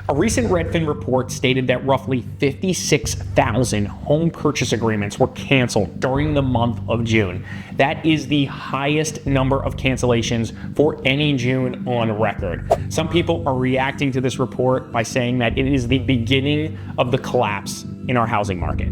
A recent Redfin report stated that roughly 56,000 home purchase agreements were canceled during the month of June. That is the highest number of cancellations for any June on record. Some people are reacting to this report by saying that it is the beginning of the collapse in our housing market.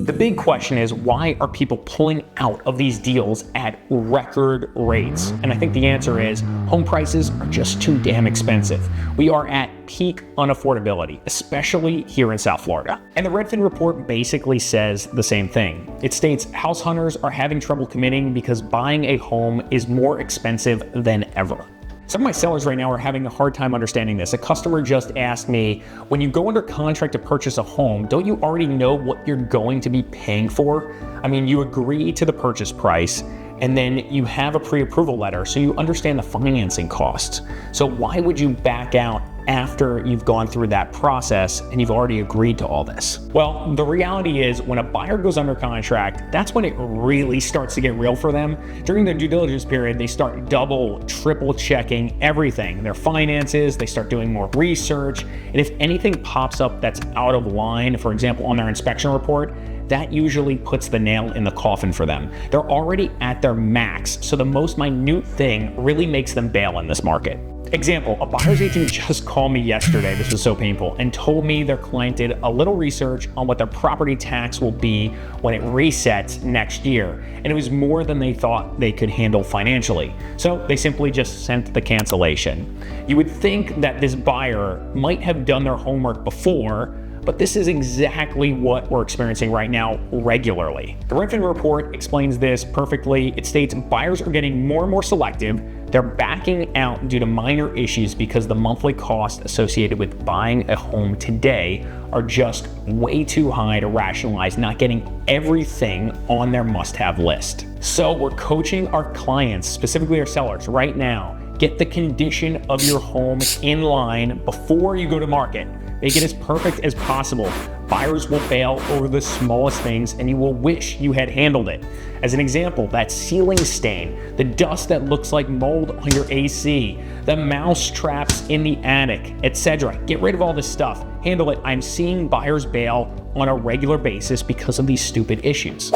The big question is, why are people pulling out of these deals at record rates? And I think the answer is home prices are just too damn expensive. We are at peak unaffordability, especially here in South Florida. And the Redfin report basically says the same thing. It states house hunters are having trouble committing because buying a home is more expensive than ever. Some of my sellers right now are having a hard time understanding this. A customer just asked me, when you go under contract to purchase a home, don't you already know what you're going to be paying for? I mean, you agree to the purchase price and then you have a pre-approval letter, so you understand the financing costs. So why would you back out after you've gone through that process and you've already agreed to all this? Well, the reality is when a buyer goes under contract, that's when it really starts to get real for them. During their due diligence period, they start double, triple checking everything, their finances, they start doing more research. And if anything pops up that's out of line, for example, on their inspection report, that usually puts the nail in the coffin for them. They're already at their max, so the most minute thing really makes them bail in this market. Example, a buyer's agent just called me yesterday, this was so painful, and told me their client did a little research on what their property tax will be when it resets next year, and it was more than they thought they could handle financially. So they simply just sent the cancellation. You would think that this buyer might have done their homework before, but this is exactly what we're experiencing right now regularly. The Redfin report explains this perfectly. It states buyers are getting more and more selective. They're backing out due to minor issues because the monthly costs associated with buying a home today are just way too high to rationalize not getting everything on their must-have list. So we're coaching our clients, specifically our sellers, right now. Get the condition of your home in line before you go to market. Make it as perfect as possible. Buyers will bail over the smallest things and you will wish you had handled it. As an example, that ceiling stain, the dust that looks like mold on your AC, the mouse traps in the attic, etc. Get rid of all this stuff. Handle it. I'm seeing buyers bail on a regular basis because of these stupid issues.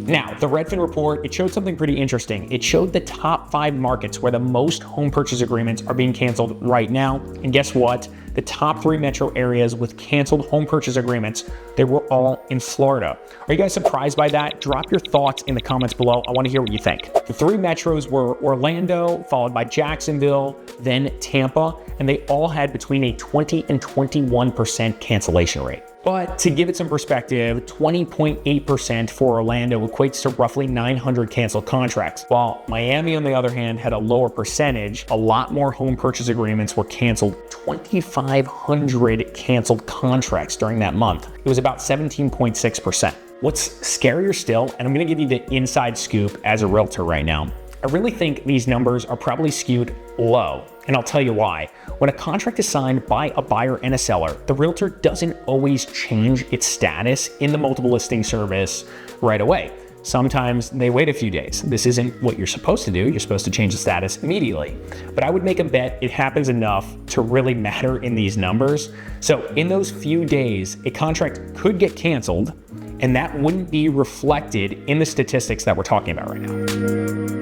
Now, the Redfin report, it showed something pretty interesting. It showed the top 5 markets where the most home purchase agreements are being canceled right now. And guess what? The top 3 metro areas with canceled home purchase agreements, they were all in Florida. Are you guys surprised by that? Drop your thoughts in the comments below. I want to hear what you think. The 3 metros were Orlando, followed by Jacksonville, then Tampa, and they all had between a 20 and 21% cancellation rate. But to give it some perspective, 20.8% for Orlando equates to roughly 900 canceled contracts, while Miami, on the other hand, had a lower percentage. A lot more home purchase agreements were canceled, 2,500 canceled contracts during that month. It was about 17.6%. What's scarier still, and I'm gonna give you the inside scoop as a realtor right now, I really think these numbers are probably skewed low, and I'll tell you why. When a contract is signed by a buyer and a seller, the realtor doesn't always change its status in the multiple listing service right away. Sometimes they wait a few days. This isn't what you're supposed to do. You're supposed to change the status immediately. But I would make a bet it happens enough to really matter in these numbers. So in those few days, a contract could get canceled, and that wouldn't be reflected in the statistics that we're talking about right now.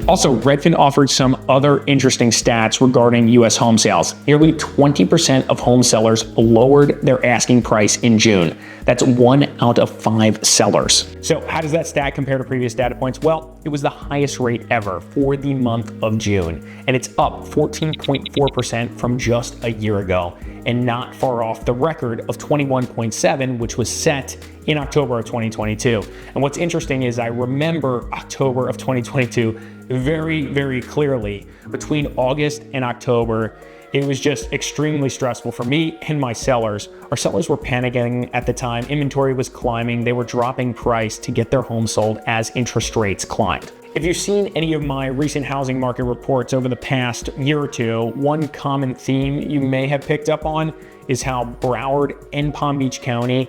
Also, Redfin offered some other interesting stats regarding US home sales. Nearly 20% of home sellers lowered their asking price in June. That's 1 out of 5 sellers. So how does that stat compare to previous data points? Well, it was the highest rate ever for the month of June, and it's up 14.4% from just a year ago, and not far off the record of 21.7, which was set in October of 2022. And what's interesting is I remember October of 2022 very, very clearly. Between August and October, it was just extremely stressful for me and my sellers. Our sellers were panicking at the time. Inventory was climbing. They were dropping price to get their home sold as interest rates climbed. If you've seen any of my recent housing market reports over the past year or two, one common theme you may have picked up on is how Broward and Palm Beach County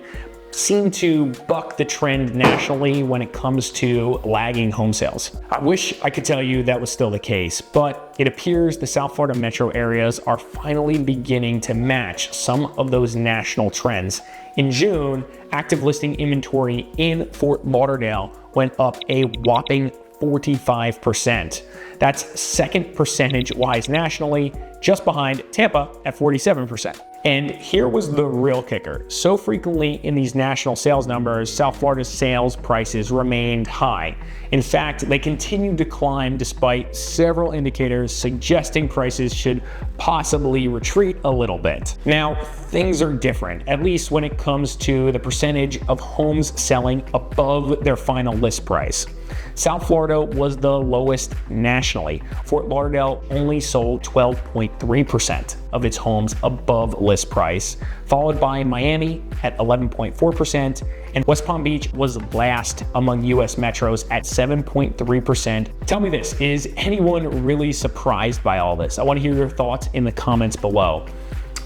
seem to buck the trend nationally when it comes to lagging home sales. I wish I could tell you that was still the case, but it appears the South Florida metro areas are finally beginning to match some of those national trends. In June, active listing inventory in Fort Lauderdale went up a whopping 45%. That's second percentage-wise nationally, just behind Tampa at 47%. And here was the real kicker. So frequently in these national sales numbers, South Florida's sales prices remained high. In fact, they continued to climb despite several indicators suggesting prices should possibly retreat a little bit. Now, things are different, at least when it comes to the percentage of homes selling above their final list price. South Florida was the lowest nationally. Fort Lauderdale only sold 12.3% of its homes above list price, followed by Miami at 11.4%, and West Palm Beach was last among US metros at 7.3%. Tell me this, is anyone really surprised by all this? I want to hear your thoughts in the comments below.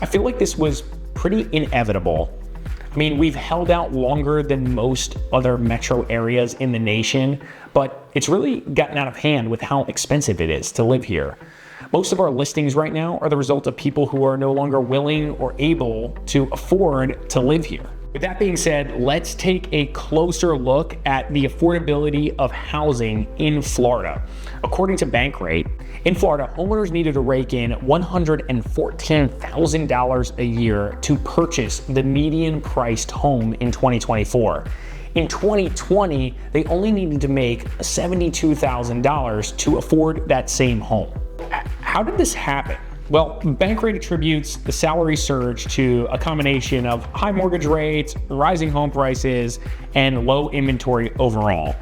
I feel like this was pretty inevitable. I mean, we've held out longer than most other metro areas in the nation, but it's really gotten out of hand with how expensive it is to live here. Most of our listings right now are the result of people who are no longer willing or able to afford to live here. With that being said, let's take a closer look at the affordability of housing in Florida. According to Bankrate, in Florida, homeowners needed to rake in $114,000 a year to purchase the median priced home in 2024. In 2020, they only needed to make $72,000 to afford that same home. How did this happen? Well, Bankrate attributes the salary surge to a combination of high mortgage rates, rising home prices, and low inventory overall.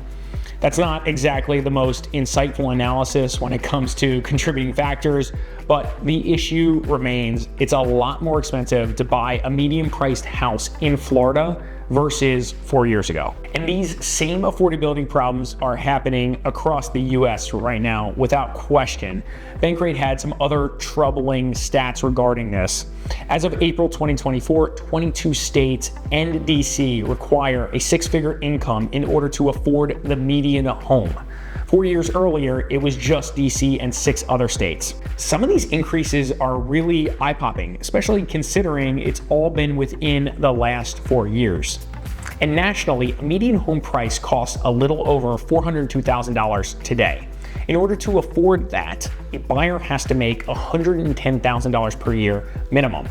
That's not exactly the most insightful analysis when it comes to contributing factors, but the issue remains it's a lot more expensive to buy a medium-priced house in Florida versus 4 years ago. And these same affordability problems are happening across the US right now without question. Bankrate had some other troubling stats regarding this. As of April 2024, 22 states and DC require a six-figure income in order to afford the median home. 4 years earlier, it was just DC and 6 other states. Some of these increases are really eye-popping, especially considering it's all been within the last 4 years. And nationally, a median home price costs a little over $402,000 today. In order to afford that, a buyer has to make $110,000 per year minimum.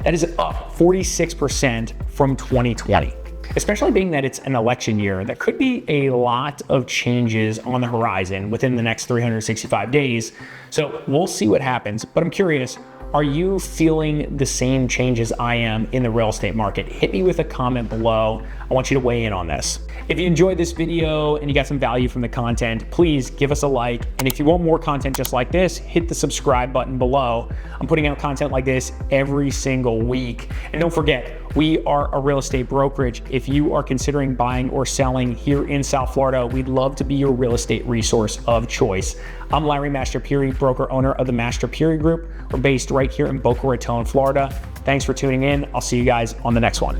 That is up 46% from 2020. Especially being that it's an election year, there could be a lot of changes on the horizon within the next 365 days. So we'll see what happens, but I'm curious, are you feeling the same changes I am in the real estate market? Hit me with a comment below. I want you to weigh in on this. If you enjoyed this video and you got some value from the content, please give us a like. And if you want more content just like this, hit the subscribe button below. I'm putting out content like this every single week. And don't forget, we are a real estate brokerage. If you are considering buying or selling here in South Florida, we'd love to be your real estate resource of choice. I'm Larry Mastropieri, broker owner of the Mastropieri Group. We're based right here in Boca Raton, Florida. Thanks for tuning in. I'll see you guys on the next one.